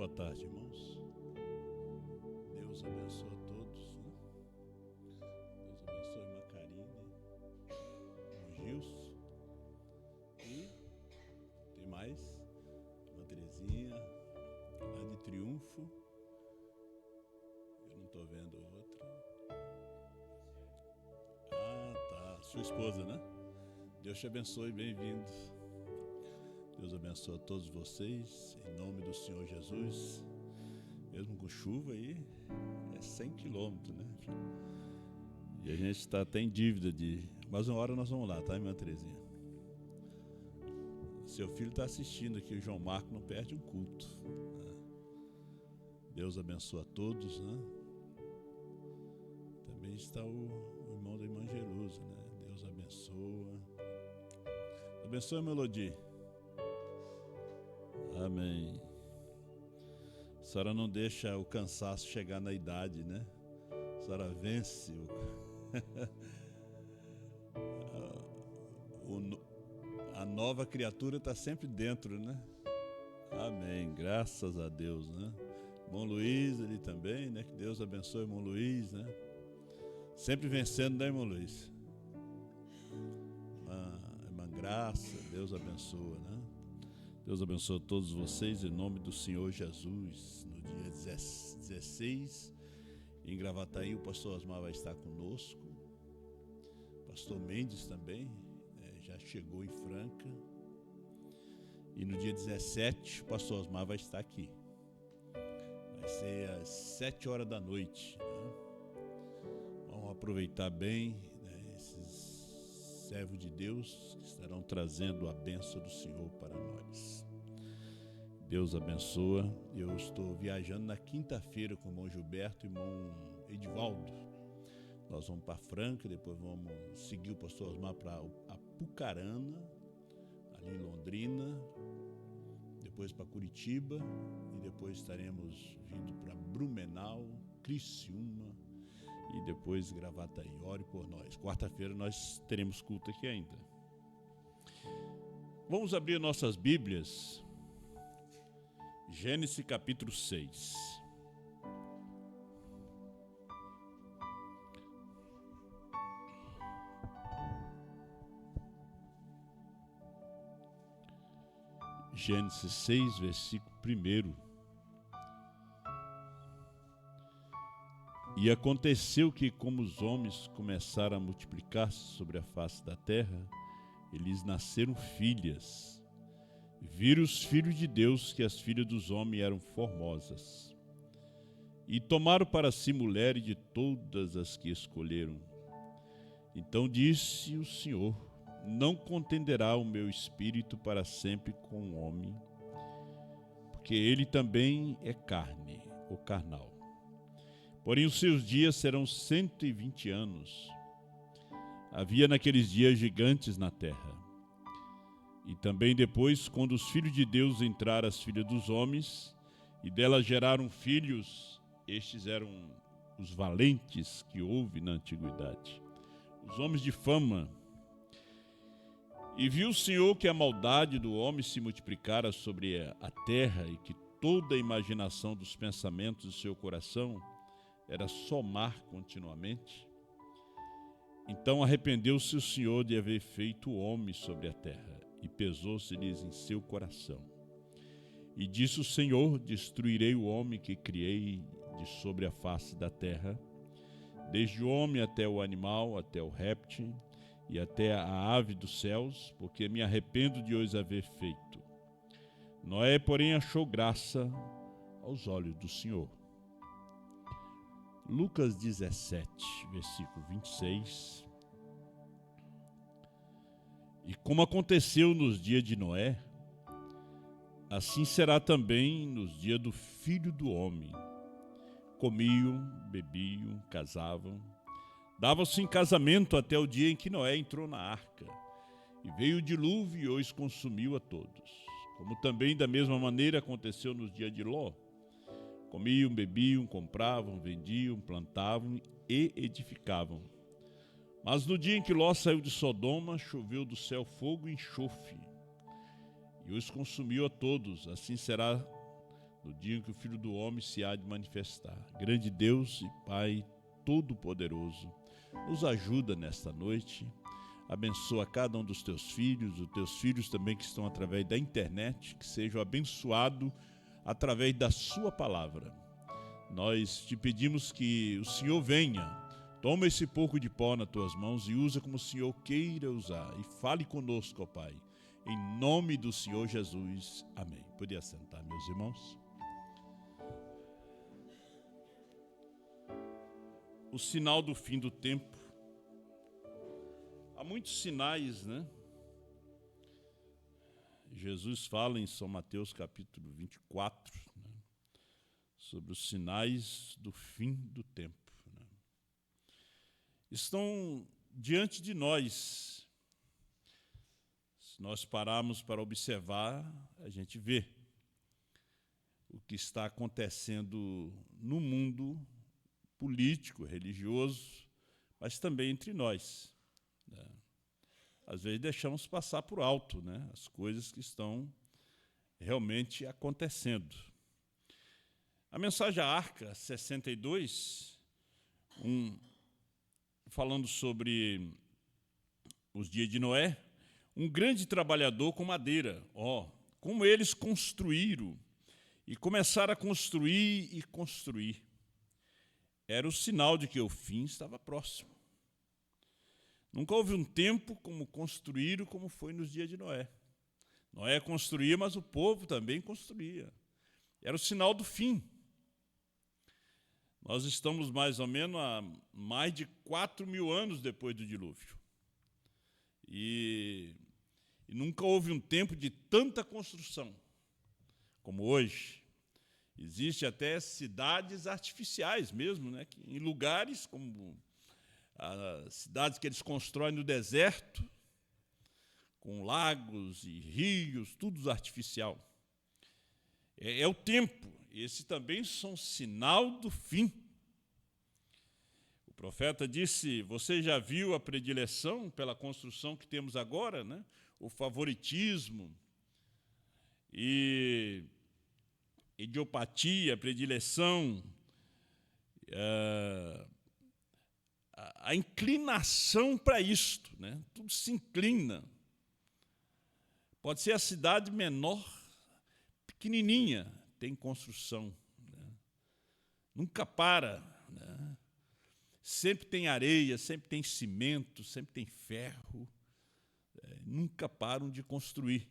Boa tarde, irmãos. Deus abençoe a todos, né? Deus abençoe a Macarine, o Gilson. E tem mais? Uma Terezinha, lá de Triunfo. Eu não estou vendo outra. Ah, tá. Sua esposa, né? Deus te abençoe, bem-vindo. Deus abençoe a todos vocês, em nome do Senhor Jesus. Mesmo com chuva aí, é 100 quilômetros, né? E a gente está até em dívida de... Mas uma hora nós vamos lá, tá, irmã Terezinha? Seu filho está assistindo aqui, o João Marco não perde um culto, né? Deus abençoe a todos, né? Também está o irmão da irmã Jerusa, né? Deus abençoa. Abençoe a Melodia. Amém. A senhora não deixa o cansaço chegar na idade, né? A senhora vence a nova criatura está sempre dentro, né? Amém. Graças a Deus, né? Irmão Luiz ali também, né? Que Deus abençoe o irmão Luiz, né? Sempre vencendo, né, irmão Luiz? Irmã Graça, Deus abençoa, né? Deus abençoe a todos vocês em nome do Senhor Jesus. No dia 16, em Gravataí, o pastor Osmar vai estar conosco. O pastor Mendes também, já chegou em Franca. E no dia 17, o pastor Osmar vai estar aqui. Vai ser às 7 horas da noite, né? Vamos aproveitar bem, né, esses servos de Deus que estarão trazendo a bênção do Senhor para nós. Deus abençoa. Eu estou viajando na quinta-feira com o irmão Gilberto e o irmão Edivaldo. Nós vamos para Franca, depois vamos seguir o pastor Osmar para Apucarana, ali em Londrina, depois para Curitiba e depois estaremos vindo para Blumenau, Criciúma e depois Gravataí. Ore por nós. Quarta-feira nós teremos culto aqui ainda. Vamos abrir nossas Bíblias. Gênesis capítulo 6. Gênesis 6, versículo 1. E aconteceu que, como os homens começaram a multiplicar-se sobre a face da terra, eles nasceram filhas. Viram os filhos de Deus que as filhas dos homens eram formosas. E tomaram para si mulheres de todas as que escolheram. Então disse o Senhor: não contenderá o meu espírito para sempre com o homem, porque ele também é carne, ou carnal. Porém os seus dias serão 120 anos. Havia naqueles dias gigantes na terra. E também depois, quando os filhos de Deus entraram as filhas dos homens, e delas geraram filhos, estes eram os valentes que houve na antiguidade, os homens de fama. E viu o Senhor que a maldade do homem se multiplicara sobre a terra, e que toda a imaginação dos pensamentos do seu coração era somar continuamente. Então arrependeu-se o Senhor de haver feito o homem sobre a terra, e pesou-se-lhes em seu coração. E disse o Senhor: destruirei o homem que criei de sobre a face da terra, desde o homem até o animal, até o réptil, e até a ave dos céus, porque me arrependo de os haver feito. Noé, porém, achou graça aos olhos do Senhor. Lucas 17, versículo 26. E como aconteceu nos dias de Noé, assim será também nos dias do Filho do Homem. Comiam, bebiam, casavam, davam-se em casamento até o dia em que Noé entrou na arca. E veio o dilúvio e os consumiu a todos. Como também da mesma maneira aconteceu nos dias de Ló. Comiam, bebiam, compravam, vendiam, plantavam e edificavam. Mas no dia em que Ló saiu de Sodoma, choveu do céu fogo e enxofre, e os consumiu a todos. Assim será no dia em que o Filho do Homem se há de manifestar. Grande Deus e Pai Todo-Poderoso, nos ajuda nesta noite, abençoa cada um dos teus filhos, os teus filhos também que estão através da internet, que sejam abençoados através da sua palavra. Nós te pedimos que o Senhor venha, toma esse pouco de pó nas tuas mãos e usa como o Senhor queira usar, e fale conosco, ó Pai, em nome do Senhor Jesus. Amém. Pode assentar, meus irmãos. O sinal do fim do tempo. Há muitos sinais, né? Jesus fala em São Mateus capítulo 24, né? Sobre os sinais do fim do tempo. Né? Estão diante de nós. Se nós pararmos para observar, a gente vê o que está acontecendo no mundo político, religioso, mas também entre nós. Né? Às vezes deixamos passar por alto, né, as coisas que estão realmente acontecendo. A mensagem Arca 62, falando sobre os dias de Noé, um grande trabalhador com madeira, como eles construíram e começaram a construir e construir. Era o sinal de que o fim estava próximo. Nunca houve um tempo como construíram como foi nos dias de Noé. Noé construía, mas o povo também construía. Era o sinal do fim. Nós estamos mais ou menos a mais de 4.000 anos depois do dilúvio. E nunca houve um tempo de tanta construção como hoje. Existem até cidades artificiais mesmo, né, que, em lugares como as cidades que eles constroem no deserto, com lagos e rios, tudo artificial. É o tempo. Esse também são sinal do fim. O profeta disse, você já viu a predileção pela construção que temos agora, né? O favoritismo e idiopatia, predileção, a inclinação para isto, né? Tudo se inclina. Pode ser a cidade menor, pequenininha, tem construção. Né? Nunca para. Né? Sempre tem areia, sempre tem cimento, sempre tem ferro. Nunca param de construir.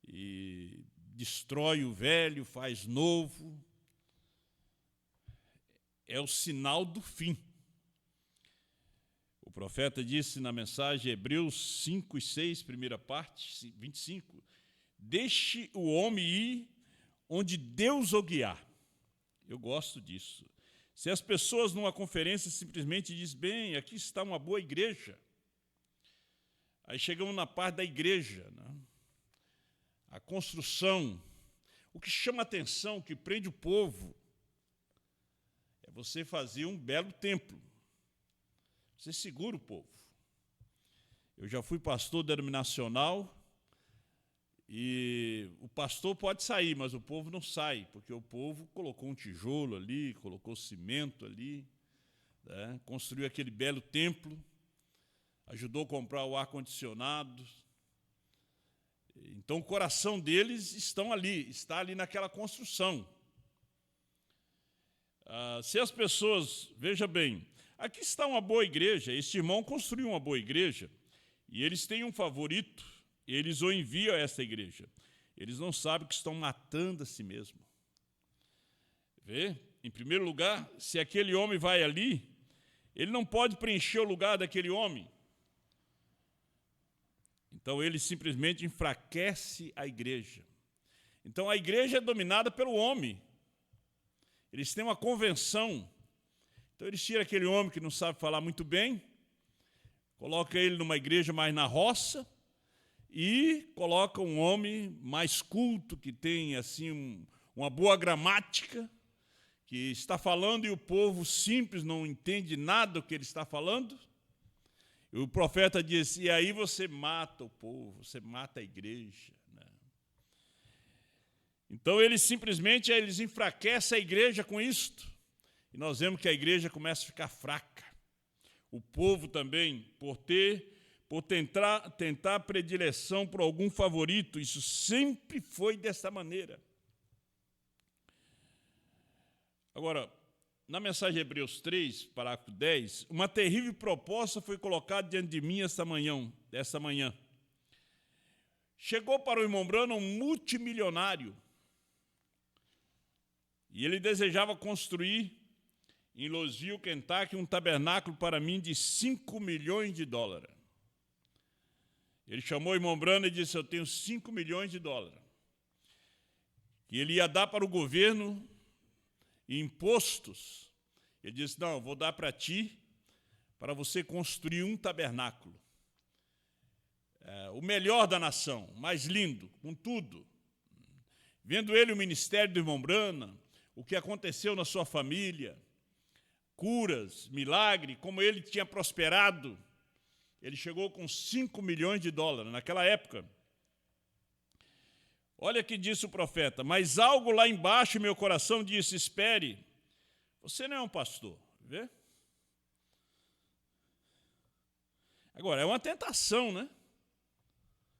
E destrói o velho, faz novo. É o sinal do fim. O profeta disse na mensagem Hebreus 5 e 6, primeira parte, 25, deixe o homem ir onde Deus o guiar. Eu gosto disso. Se as pessoas numa conferência simplesmente dizem, bem, aqui está uma boa igreja. Aí chegamos na parte da igreja, né? A construção, o que chama atenção, o que prende o povo, é você fazer um belo templo. Você segura o povo. Eu já fui pastor denominacional e o pastor pode sair, mas o povo não sai, porque o povo colocou um tijolo ali, colocou cimento ali, né? Construiu aquele belo templo, ajudou a comprar o ar-condicionado. Então o coração deles está ali naquela construção. Se as pessoas, veja bem, aqui está uma boa igreja, este irmão construiu uma boa igreja, e eles têm um favorito, eles o enviam a essa igreja. Eles não sabem que estão matando a si mesmo. Vê? Em primeiro lugar, se aquele homem vai ali, ele não pode preencher o lugar daquele homem. Então ele simplesmente enfraquece a igreja. Então a igreja é dominada pelo homem. Eles têm uma convenção. Então eles tiram aquele homem que não sabe falar muito bem, coloca ele numa igreja mais na roça e coloca um homem mais culto, que tem assim uma boa gramática, que está falando e o povo simples não entende nada do que ele está falando. E o profeta disse, e aí você mata o povo, você mata a igreja. Né? Então, eles enfraquecem a igreja com isto. E nós vemos que a igreja começa a ficar fraca. O povo também, por tentar predileção por algum favorito, isso sempre foi dessa maneira. Agora, na mensagem de Hebreus 3, parágrafo 10, uma terrível proposta foi colocada diante de mim essa manhã. Chegou para o irmão Branham um multimilionário, e ele desejava construir em Louisville, Kentucky, um tabernáculo para mim de $5 milhões. Ele chamou o irmão Branham e disse: eu tenho $5 milhões. E ele ia dar para o governo impostos. Ele disse: não, eu vou dar para ti, para você construir um tabernáculo. O melhor da nação, mais lindo, com tudo. Vendo ele o ministério do irmão Branham, o que aconteceu na sua família, curas, milagre, como ele tinha prosperado, ele chegou com $5 milhões naquela época. Olha o que disse o profeta: mas algo lá embaixo em meu coração disse: espere, você não é um pastor, vê? Agora, é uma tentação, né?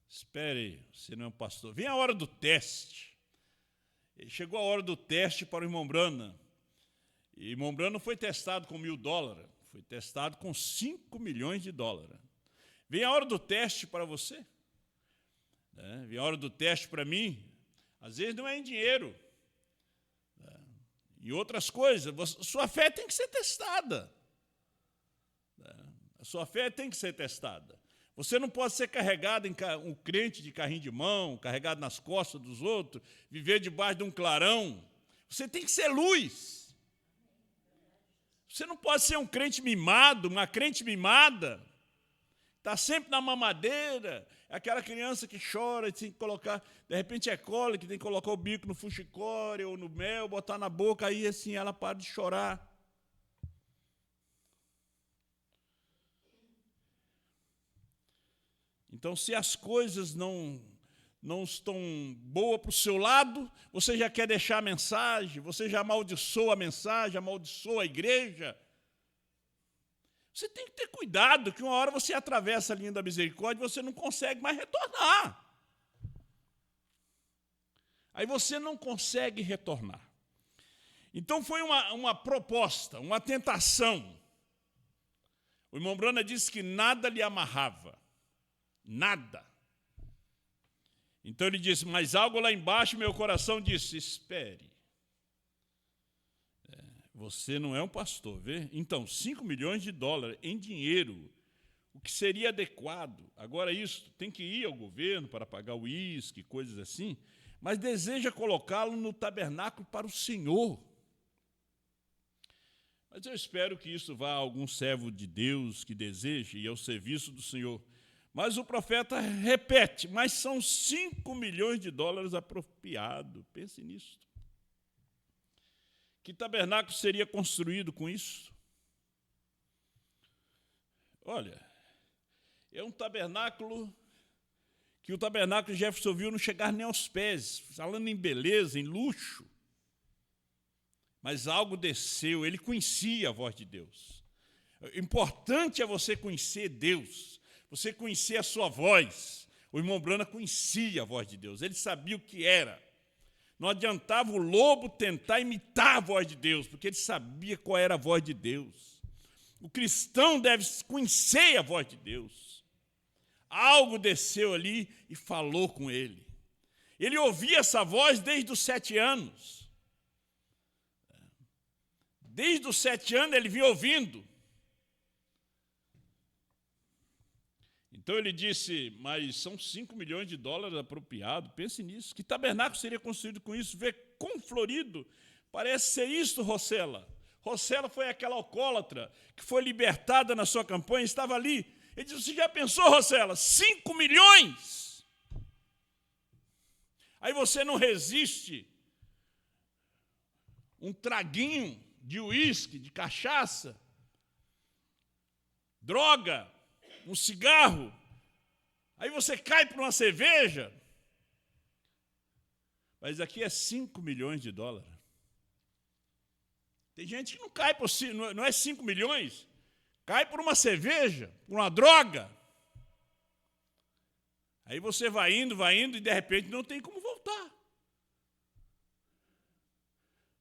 Espere, você não é um pastor. Vem a hora do teste. Chegou a hora do teste para o irmão Branham. E o irmão Branham foi testado com $1.000, foi testado com $5 milhões. Vem a hora do teste para você. Vem a hora do teste para mim. Às vezes não é em dinheiro. Em outras coisas. Sua fé tem que ser testada. A sua fé tem que ser testada. Você não pode ser carregado um crente de carrinho de mão, carregado nas costas dos outros, viver debaixo de um clarão. Você tem que ser luz. Você não pode ser um crente mimado, uma crente mimada. Está sempre na mamadeira. É aquela criança que chora e tem que colocar, de repente é cólica, que tem que colocar o bico no fuxicore ou no mel, botar na boca, aí assim ela para de chorar. Então, se as coisas não estão boas para o seu lado, você já quer deixar a mensagem, você já amaldiçoa a mensagem, amaldiçoa a igreja. Você tem que ter cuidado, que uma hora você atravessa a linha da misericórdia e você não consegue mais retornar. Aí você não consegue retornar. Então, foi uma proposta, uma tentação. O irmão Branham disse que nada lhe amarrava. Nada. Então ele disse: mas algo lá embaixo, meu coração disse: espere. Você não é um pastor, vê? Então, $5 milhões em dinheiro, o que seria adequado. Agora isso, tem que ir ao governo para pagar o uísque, coisas assim, mas deseja colocá-lo no tabernáculo para o Senhor. Mas eu espero que isso vá a algum servo de Deus que deseje ir ao serviço do Senhor. Mas o profeta repete: mas são $5 milhões apropriado. Pense nisso. Que tabernáculo seria construído com isso? Olha, é um tabernáculo que o tabernáculo de Jeffersonville não chegar nem aos pés, falando em beleza, em luxo. Mas algo desceu, ele conhecia a voz de Deus. O importante é você conhecer Deus. Você conhecer a sua voz. O irmão Branham conhecia a voz de Deus, ele sabia o que era. Não adiantava o lobo tentar imitar a voz de Deus, porque ele sabia qual era a voz de Deus. O cristão deve conhecer a voz de Deus. Algo desceu ali e falou com ele. Ele ouvia essa voz desde os 7 anos. Desde os 7 anos ele vinha ouvindo. Então ele disse: mas são $5 milhões apropriado. Pense nisso. Que tabernáculo seria construído com isso? Vê quão florido parece ser isso, Rosela. Rosela foi aquela alcoólatra que foi libertada na sua campanha, estava ali. Ele disse: você já pensou, Rosela? 5 milhões! Aí você não resiste um traguinho de uísque, de cachaça, droga, um cigarro, aí você cai para uma cerveja. Mas aqui é 5 milhões de dólares. Tem gente que não cai por não é 5 milhões, cai por uma cerveja, por uma droga. Aí você vai indo e de repente não tem como voltar.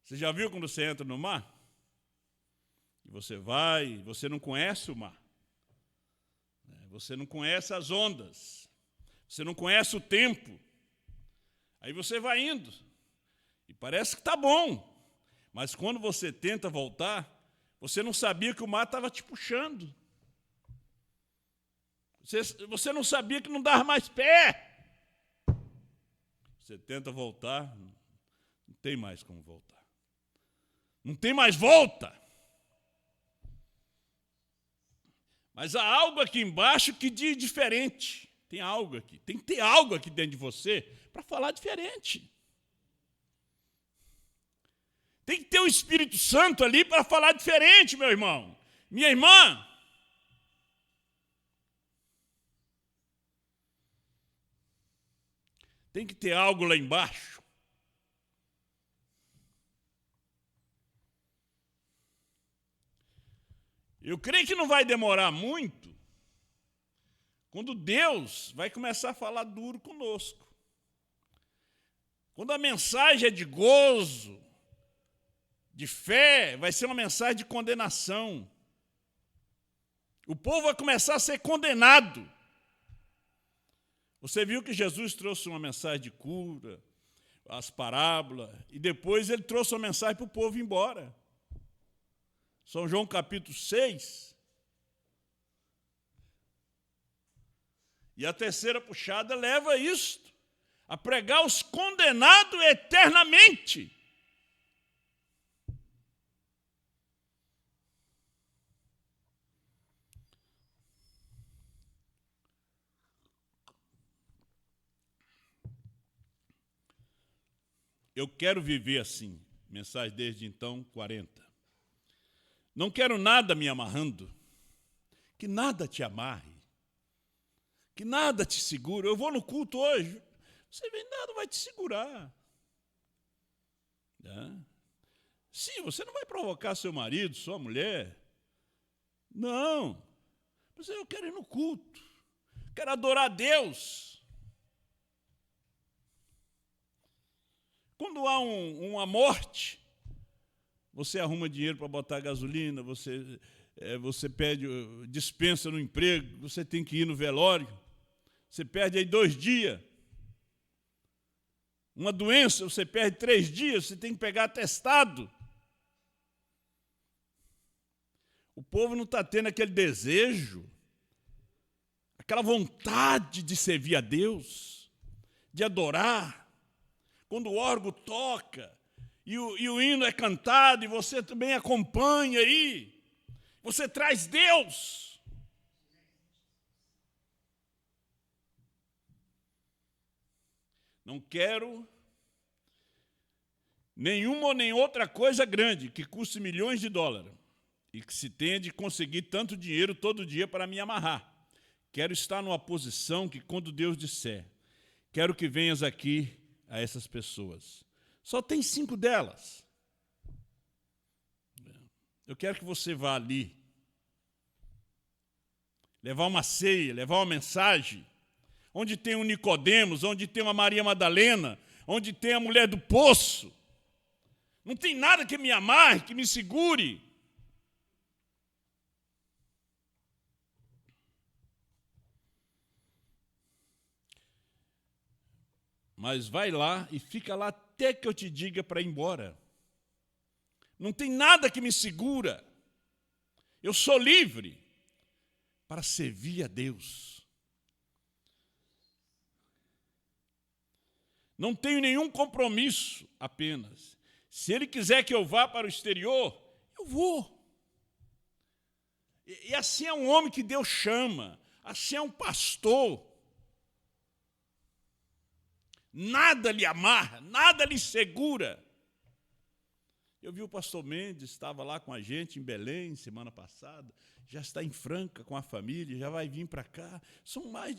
Você já viu quando você entra no mar? E você vai, você não conhece o mar. Você não conhece as ondas. Você não conhece o tempo. Aí você vai indo. E parece que está bom. Mas quando você tenta voltar, você não sabia que o mar estava te puxando. Você não sabia que não dava mais pé. Você tenta voltar, não tem mais como voltar. Não tem mais volta. Mas há algo aqui embaixo que diz diferente. Tem algo aqui. Tem que ter algo aqui dentro de você para falar diferente. Tem que ter o Espírito Santo ali para falar diferente, meu irmão. Minha irmã. Tem que ter algo lá embaixo. Eu creio que não vai demorar muito quando Deus vai começar a falar duro conosco. Quando a mensagem é de gozo, de fé, vai ser uma mensagem de condenação. O povo vai começar a ser condenado. Você viu que Jesus trouxe uma mensagem de cura, as parábolas, e depois ele trouxe uma mensagem para o povo ir embora. São João capítulo 6. E a terceira puxada leva isto, a pregar os condenados eternamente. Eu quero viver assim. Mensagem desde então, 40. Não quero nada me amarrando. Que nada te amarre. Que nada te segure. Eu vou no culto hoje. Você vem, nada vai te segurar. Sim, você não vai provocar seu marido, sua mulher. Não. Mas eu quero ir no culto. Quero adorar a Deus. Quando há uma morte, você arruma dinheiro para botar gasolina, você pede dispensa no emprego, você tem que ir no velório, você perde aí 2 dias. Uma doença, você perde 3 dias, você tem que pegar atestado. O povo não está tendo aquele desejo, aquela vontade de servir a Deus, de adorar. Quando o órgão toca e o hino é cantado e você também acompanha aí, você traz Deus. Não quero nenhuma ou nem outra coisa grande que custe milhões de dólares e que se tenha de conseguir tanto dinheiro todo dia para me amarrar. Quero estar numa posição que quando Deus disser, quero que venhas aqui a essas pessoas. Só tem 5 delas. Eu quero que você vá ali, levar uma ceia, levar uma mensagem, onde tem um Nicodemos, onde tem uma Maria Madalena, onde tem a mulher do poço. Não tem nada que me amarre, que me segure. Mas vai lá e fica lá até que eu te diga para ir embora. Não tem nada que me segura. Eu sou livre para servir a Deus. Não tenho nenhum compromisso apenas. Se Ele quiser que eu vá para o exterior, eu vou. E assim é um homem que Deus chama. Assim é um pastor. Nada lhe amarra, nada lhe segura. Eu vi o pastor Mendes, estava lá com a gente em Belém, semana passada, já está em Franca com a família, já vai vir para cá. São mais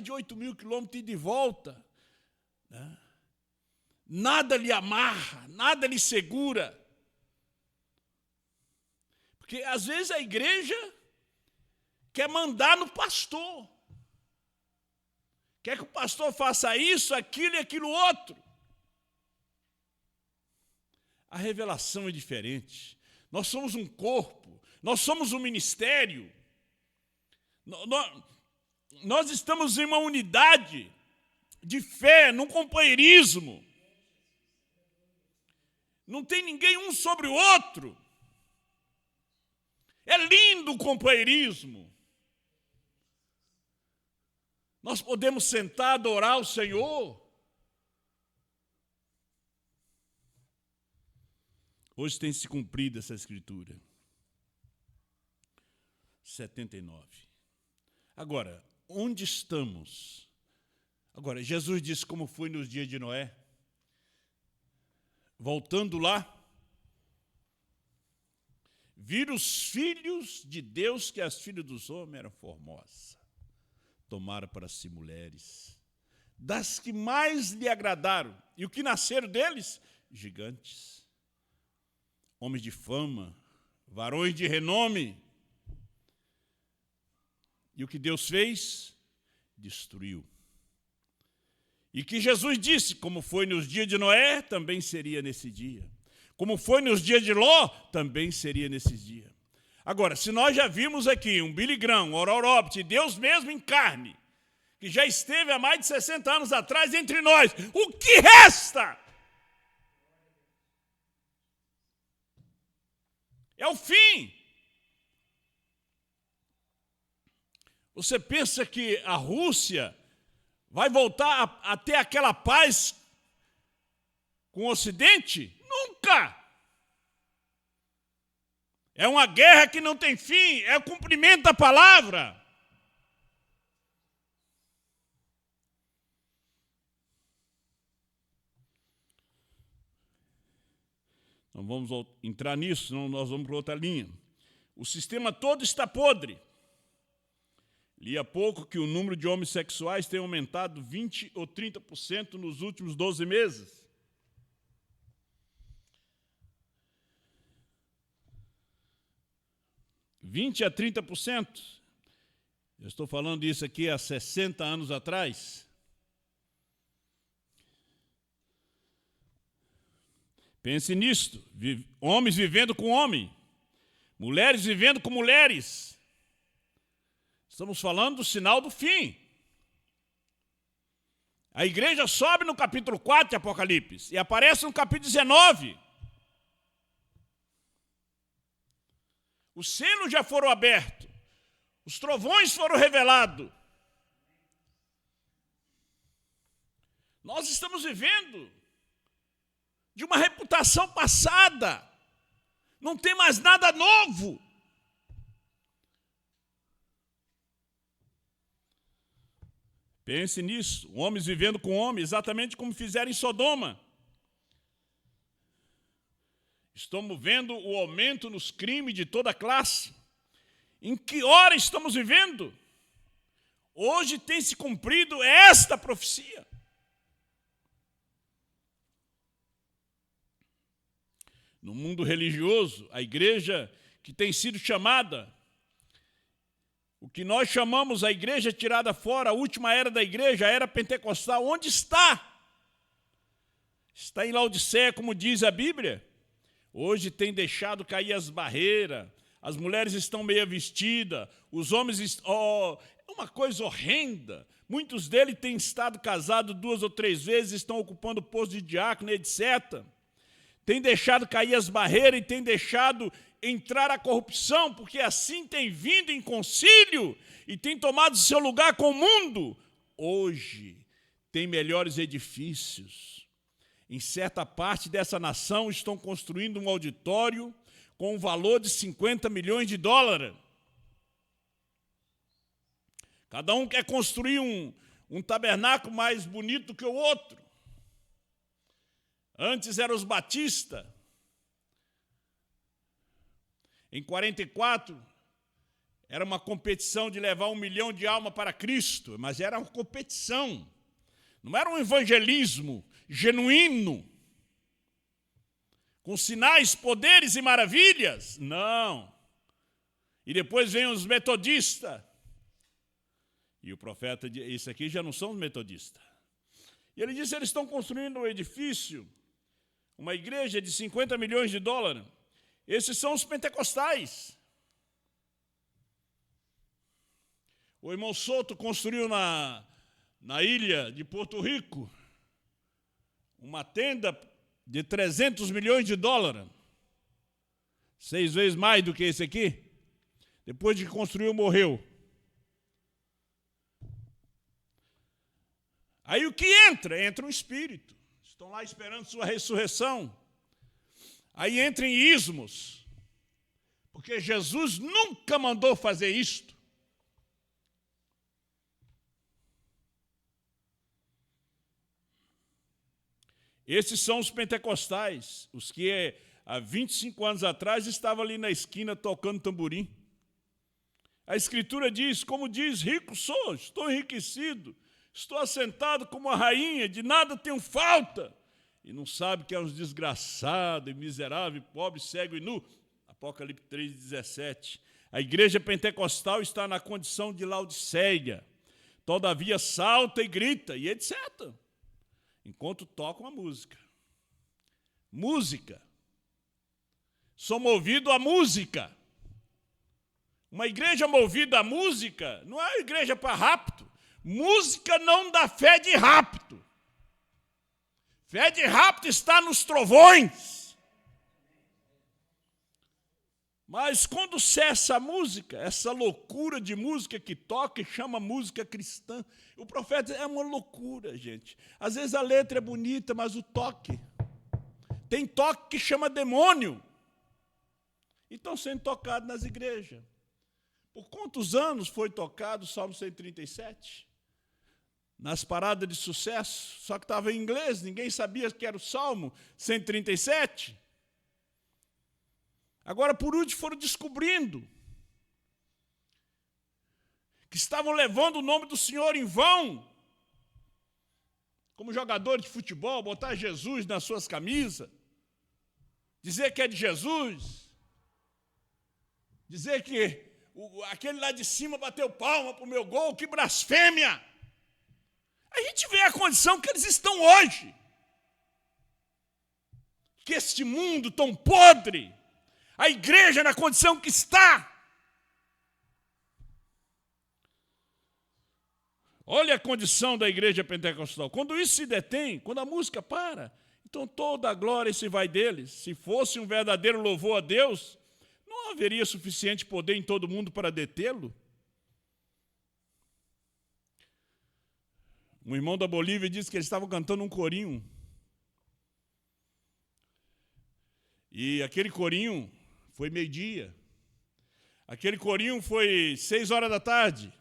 de 8 mil quilômetros de volta. nada lhe amarra, nada lhe segura. Porque às vezes a igreja quer mandar no pastor. Quer que o pastor faça isso, aquilo e aquilo outro. A revelação é diferente. Nós somos um corpo, nós somos um ministério. Nós estamos em uma unidade de fé, num companheirismo. Não tem ninguém um sobre o outro. É lindo o companheirismo. Nós podemos sentar, adorar o Senhor. Hoje tem se cumprido essa escritura. 79. Agora, onde estamos? Agora, Jesus disse como foi nos dias de Noé. Voltando lá, viram os filhos de Deus que as filhas dos homens eram formosas. Tomaram para si mulheres, das que mais lhe agradaram. E o que nasceram deles? Gigantes, homens de fama, varões de renome. E o que Deus fez? Destruiu. E que Jesus disse, como foi nos dias de Noé, também seria nesse dia. Como foi nos dias de Ló, também seria nesses dias. Agora, se nós já vimos aqui um Billy Graham, um Oral Roberts, Deus mesmo em carne, que já esteve há mais de 60 anos atrás entre nós, o que resta? É o fim. Você pensa que a Rússia vai voltar a ter aquela paz com o Ocidente? Nunca! É uma guerra que não tem fim, é o cumprimento da palavra. Não vamos entrar nisso, senão nós vamos para outra linha. O sistema todo está podre. Li há pouco que o número de homossexuais tem aumentado 20% ou 30% nos últimos 12 meses. (20% a 30%. Eu estou falando isso aqui há 60 anos atrás. Pense nisto. Homens vivendo com homem. Mulheres vivendo com mulheres. Estamos falando do sinal do fim. A igreja sobe no capítulo 4 de Apocalipse e aparece no capítulo 19. Os selos já foram abertos. Os trovões foram revelados. Nós estamos vivendo de uma reputação passada. Não tem mais nada novo. Pense nisso. Homens vivendo com homens, exatamente como fizeram em Sodoma. Estamos vendo o aumento nos crimes de toda classe. Em que hora estamos vivendo? Hoje tem se cumprido esta profecia. No mundo religioso, a igreja que tem sido chamada, o que nós chamamos a igreja tirada fora, a última era da igreja, a era pentecostal, onde está? Está em Laodiceia, como diz a Bíblia. Hoje tem deixado cair as barreiras, as mulheres estão meio vestidas, os homens é uma coisa horrenda. Muitos deles têm estado casados 2 ou 3 vezes, estão ocupando o posto de diácono, etc. Tem deixado cair as barreiras e tem deixado entrar a corrupção, porque assim tem vindo em concílio e tem tomado seu lugar com o mundo. Hoje tem melhores edifícios. Em certa parte dessa nação estão construindo um auditório com um valor de 50 milhões de dólares. Cada um quer construir um tabernáculo mais bonito que o outro. Antes eram os batistas. Em 44, era uma competição de levar 1 milhão de almas para Cristo, mas era uma competição. Não era um evangelismo genuíno, com sinais, poderes e maravilhas? Não. E depois vem os metodistas. E o profeta diz, isso aqui já não são os metodistas. E ele disse, eles estão construindo um edifício, uma igreja de 50 milhões de dólares. Esses são os pentecostais. O irmão Souto construiu na ilha de Porto Rico uma tenda de 300 milhões de dólares. 6 vezes mais do que esse aqui. Depois de que construiu, morreu. Aí o que entra? Entra um espírito. Estão lá esperando sua ressurreição. Aí entra em ismos. Porque Jesus nunca mandou fazer isto. Esses são os pentecostais, os que há 25 anos atrás estavam ali na esquina tocando tamborim. A Escritura diz, como diz, rico sou, estou enriquecido, estou assentado como uma rainha, de nada tenho falta. E não sabe que é um desgraçado, miserável, pobre, cego e nu. Apocalipse 3,17. A igreja pentecostal está na condição de Laodiceia. Todavia salta e grita, e etc. Enquanto tocam a música. Música. Sou movido à música. Uma igreja movida à música não é uma igreja para rapto. Música não dá fé de rapto. Fé de rapto está nos trovões. Mas quando cessa a música, essa loucura de música que toca e chama música cristã, o profeta é uma loucura, gente. Às vezes a letra é bonita, mas o toque. Tem toque que chama demônio. E estão sendo tocados nas igrejas. Por quantos anos foi tocado o Salmo 137? Nas paradas de sucesso, só que estava em inglês, ninguém sabia que era o Salmo 137. Agora, por último, foram descobrindo que estavam levando o nome do Senhor em vão, como jogador de futebol, botar Jesus nas suas camisas, dizer que é de Jesus, dizer que aquele lá de cima bateu palma para o meu gol, que blasfêmia! A gente vê a condição que eles estão hoje. Que este mundo tão podre, a igreja na condição que está. Olha a condição da igreja pentecostal. Quando isso se detém, quando a música para, então toda a glória se vai deles. Se fosse um verdadeiro louvor a Deus, não haveria suficiente poder em todo mundo para detê-lo. Um irmão da Bolívia disse que eles estavam cantando um corinho. E aquele corinho foi meio-dia. Aquele corinho foi 6 horas da tarde.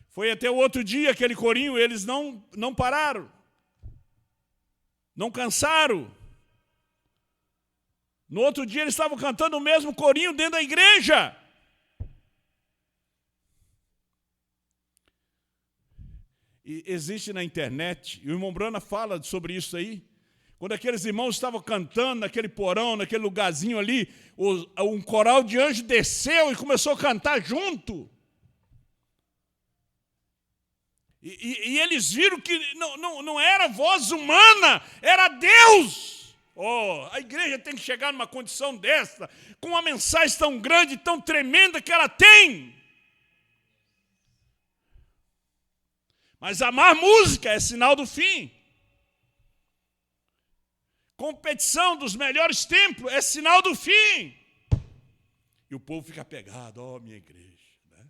Foi até o outro dia aquele corinho, eles não pararam. Não cansaram. No outro dia eles estavam cantando o mesmo corinho dentro da igreja. E existe na internet, e o irmão Brana fala sobre isso aí, quando aqueles irmãos estavam cantando naquele porão, naquele lugarzinho ali, um coral de anjos desceu e começou a cantar junto. E eles viram que não era voz humana, era Deus. Oh, a igreja tem que chegar numa condição dessa, com uma mensagem tão grande, tão tremenda que ela tem. Mas amar música é sinal do fim. Competição dos melhores templos é sinal do fim. E o povo fica apegado, ó, minha igreja. Né?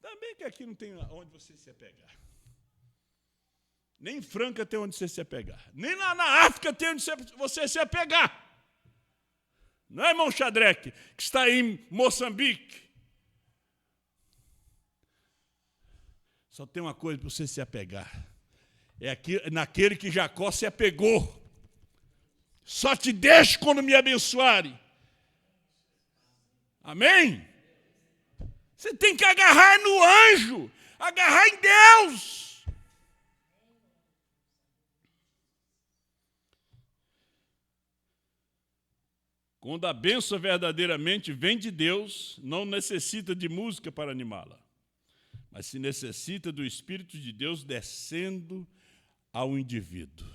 Também que aqui não tem onde você se apegar. Nem em Franca tem onde você se apegar. Nem na África tem onde você se apegar. Não é, irmão Xadreque, que está em Moçambique? Só tem uma coisa para você se apegar. É naquele que Jacó se apegou. Só te deixo quando me abençoarem. Amém? Você tem que agarrar no anjo. Agarrar em Deus. Quando a bênção verdadeiramente vem de Deus, não necessita de música para animá-la, mas se necessita do Espírito de Deus descendo ao indivíduo.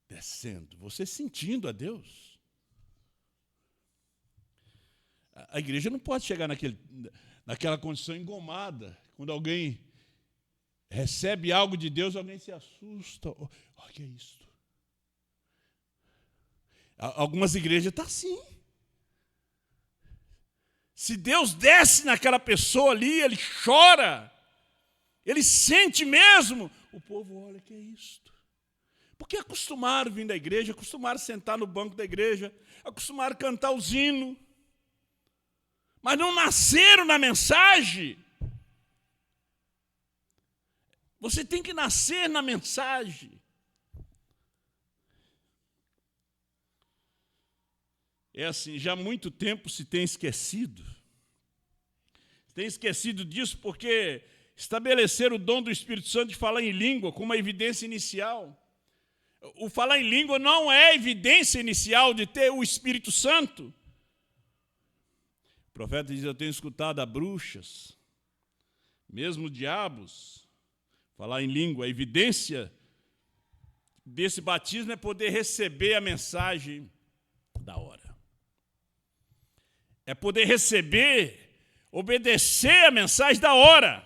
Descendo, você sentindo a Deus. A igreja não pode chegar naquela condição engomada. Quando alguém recebe algo de Deus, alguém se assusta. O que é isso? Algumas igrejas estão assim. Se Deus desce naquela pessoa ali, ele chora, ele sente mesmo, o povo olha, que é isto? Porque acostumaram a vir da igreja, acostumaram a sentar no banco da igreja, acostumaram a cantar os hinos, mas não nasceram na mensagem. Você tem que nascer na mensagem. É assim, já há muito tempo se tem esquecido. Tem esquecido disso porque estabeleceram o dom do Espírito Santo de falar em língua como uma evidência inicial. O falar em língua não é evidência inicial de ter o Espírito Santo. O profeta diz, eu tenho escutado a bruxas, mesmo diabos, falar em língua. A evidência desse batismo é poder receber a mensagem da hora. É poder receber, obedecer a mensagem da hora.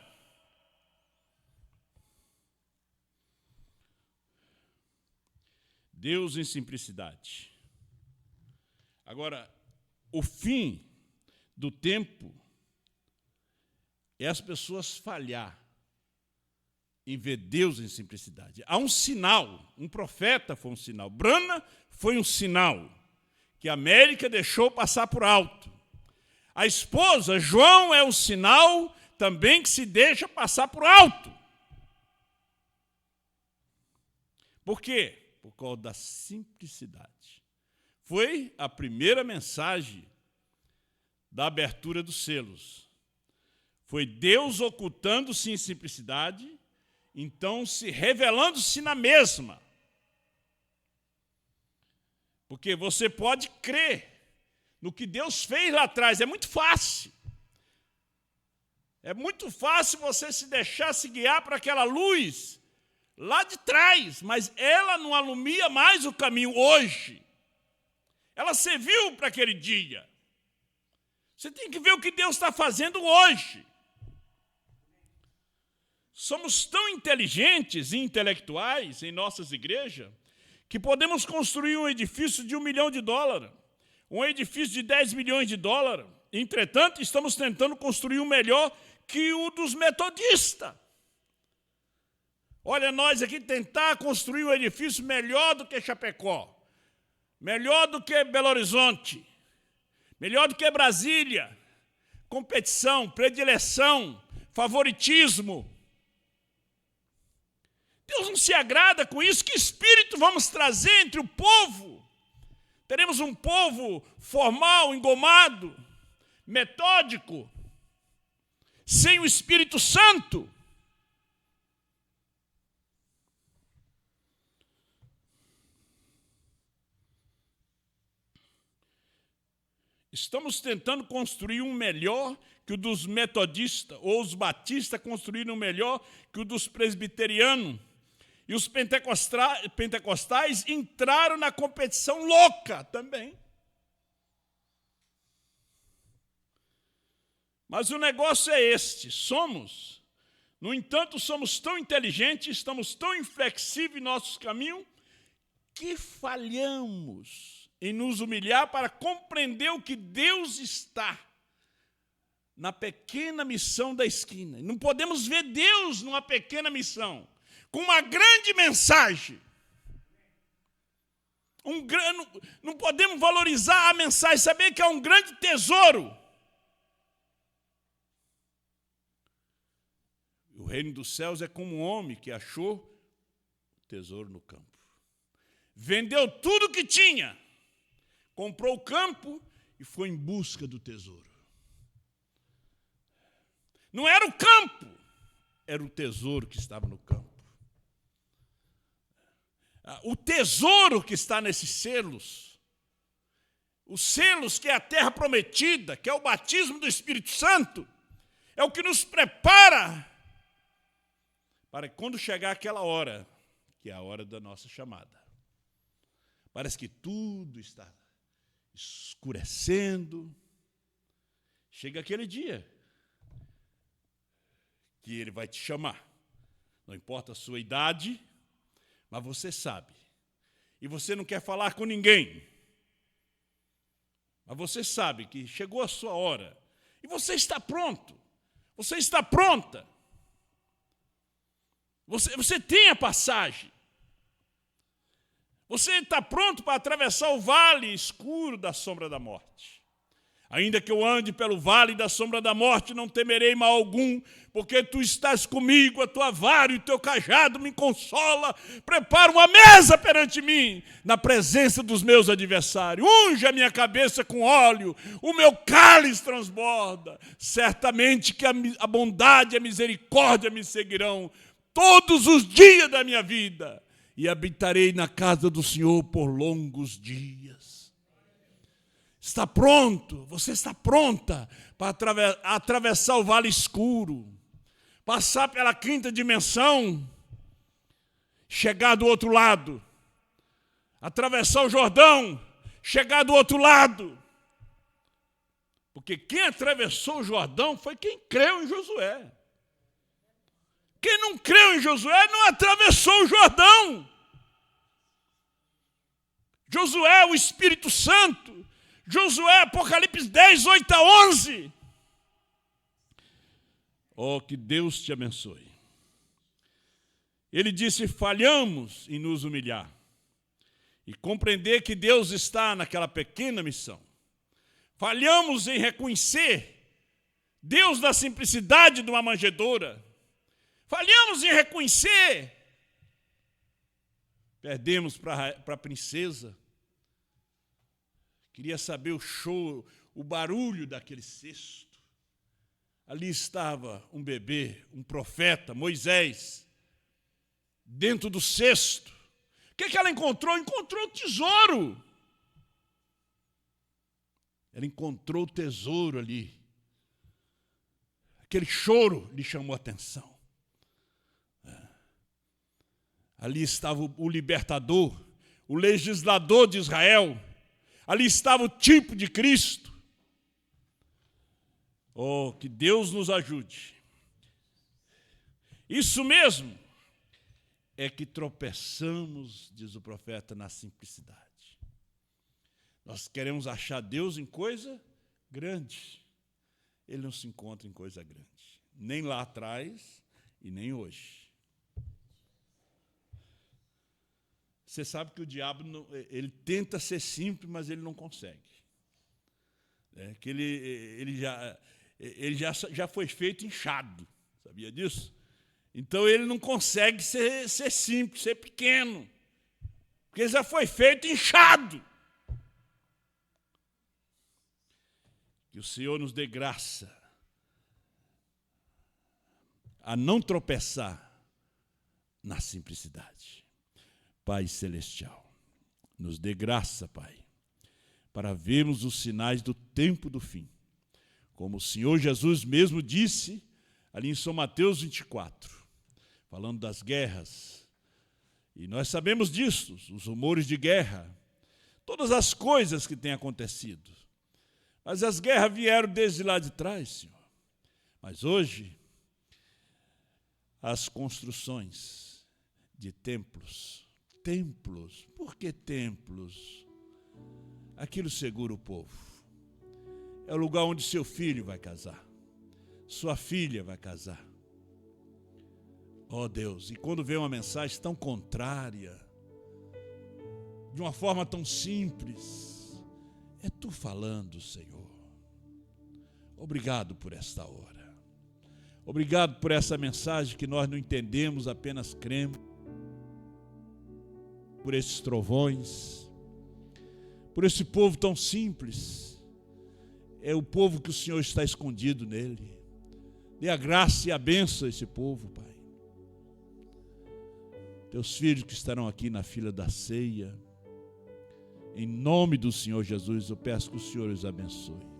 Deus em simplicidade. Agora, o fim do tempo é as pessoas falhar em ver Deus em simplicidade. Há um sinal, um profeta foi um sinal, Brana foi um sinal que a América deixou passar por alto. A esposa, João, é um sinal também que se deixa passar por alto. Por quê? Por causa da simplicidade. Foi a primeira mensagem da abertura dos selos. Foi Deus ocultando-se em simplicidade, então se revelando-se na mesma. Porque você pode crer no que Deus fez lá atrás, é muito fácil. É muito fácil você se deixar se guiar para aquela luz lá de trás, mas ela não alumia mais o caminho hoje. Ela serviu para aquele dia. Você tem que ver o que Deus está fazendo hoje. Somos tão inteligentes e intelectuais em nossas igrejas que podemos construir um edifício de $1 milhão, um edifício de 10 milhões de dólares. Entretanto, estamos tentando construir um melhor que o dos metodistas. Olha, nós aqui tentar construir um edifício melhor do que Chapecó, melhor do que Belo Horizonte, melhor do que Brasília. Competição, predileção, favoritismo. Deus não se agrada com isso. Que espírito vamos trazer entre o povo? Teremos um povo formal, engomado, metódico, sem o Espírito Santo. Estamos tentando construir um melhor que o dos metodistas, ou os batistas construíram um melhor que o dos presbiterianos. E os pentecostais entraram na competição louca também. Mas o negócio é este, no entanto, somos tão inteligentes, estamos tão inflexíveis em nossos caminhos, que falhamos em nos humilhar para compreender o que Deus está na pequena missão da esquina. Não podemos ver Deus numa pequena missão, com uma grande mensagem. Não podemos valorizar a mensagem, saber que é um grande tesouro. O reino dos céus é como um homem que achou tesouro no campo. Vendeu tudo que tinha, comprou o campo e foi em busca do tesouro. Não era o campo, era o tesouro que estava no campo. O tesouro que está nesses selos os selos, que é a terra prometida, que é o batismo do Espírito Santo, é o que nos prepara para que quando chegar aquela hora, que é a hora da nossa chamada, parece que tudo está escurecendo, chega aquele dia que ele vai te chamar. Não importa a sua idade, mas você sabe. E você não quer falar com ninguém. Mas você sabe que chegou a sua hora. E você está pronto. Você está pronta. Você tem a passagem. Você está pronto para atravessar o vale escuro da sombra da morte. Ainda que eu ande pelo vale da sombra da morte, não temerei mal algum, porque tu estás comigo, a tua vara e o teu cajado me consola. Prepara uma mesa perante mim, na presença dos meus adversários. Unge a minha cabeça com óleo, o meu cálice transborda. Certamente que a bondade e a misericórdia me seguirão todos os dias da minha vida, e habitarei na casa do Senhor por longos dias. Está pronto, você está pronta para atravessar o vale escuro, passar pela quinta dimensão, chegar do outro lado, atravessar o Jordão, chegar do outro lado. Porque quem atravessou o Jordão foi quem creu em Josué. Quem não creu em Josué não atravessou o Jordão. Josué, o Espírito Santo. Josué, Apocalipse 10, 8 a 11. Oh, que Deus te abençoe. Ele disse: falhamos em nos humilhar e compreender que Deus está naquela pequena missão. Falhamos em reconhecer Deus na simplicidade de uma manjedoura. Falhamos em reconhecer. Perdemos para a princesa. Queria saber o show, o barulho daquele cesto. Ali estava um bebê, um profeta, Moisés, dentro do cesto. O que ela encontrou? Encontrou o tesouro. Ela encontrou o tesouro ali. Aquele choro lhe chamou a atenção. Ali estava o libertador, o legislador de Israel. Ali estava o tipo de Cristo. Oh, que Deus nos ajude. Isso mesmo é que tropeçamos, diz o profeta, na simplicidade. Nós queremos achar Deus em coisa grande. Ele não se encontra em coisa grande. Nem lá atrás e nem hoje. Você sabe que o diabo, ele tenta ser simples, mas ele não consegue. Que ele já foi feito inchado, sabia disso? Então ele não consegue ser simples, ser pequeno, porque ele já foi feito inchado. Que o Senhor nos dê graça a não tropeçar na simplicidade. Pai Celestial, nos dê graça, Pai, para vermos os sinais do tempo do fim. Como o Senhor Jesus mesmo disse, ali em São Mateus 24, falando das guerras. E nós sabemos disso, os rumores de guerra, todas as coisas que têm acontecido. Mas as guerras vieram desde lá de trás, Senhor. Mas hoje, as construções de templos. Templos. Por que templos? Aquilo segura o povo. É o lugar onde seu filho vai casar. Sua filha vai casar. Oh Deus, e quando vem uma mensagem tão contrária, de uma forma tão simples, é Tu falando, Senhor. Obrigado por esta hora. Obrigado por essa mensagem que nós não entendemos, apenas cremos. Por esses trovões, por esse povo tão simples. É o povo que o Senhor está escondido nele. Dê a graça e a bênção a esse povo, Pai. Teus filhos que estarão aqui na fila da ceia, Em nome do Senhor Jesus, eu peço que o Senhor os abençoe.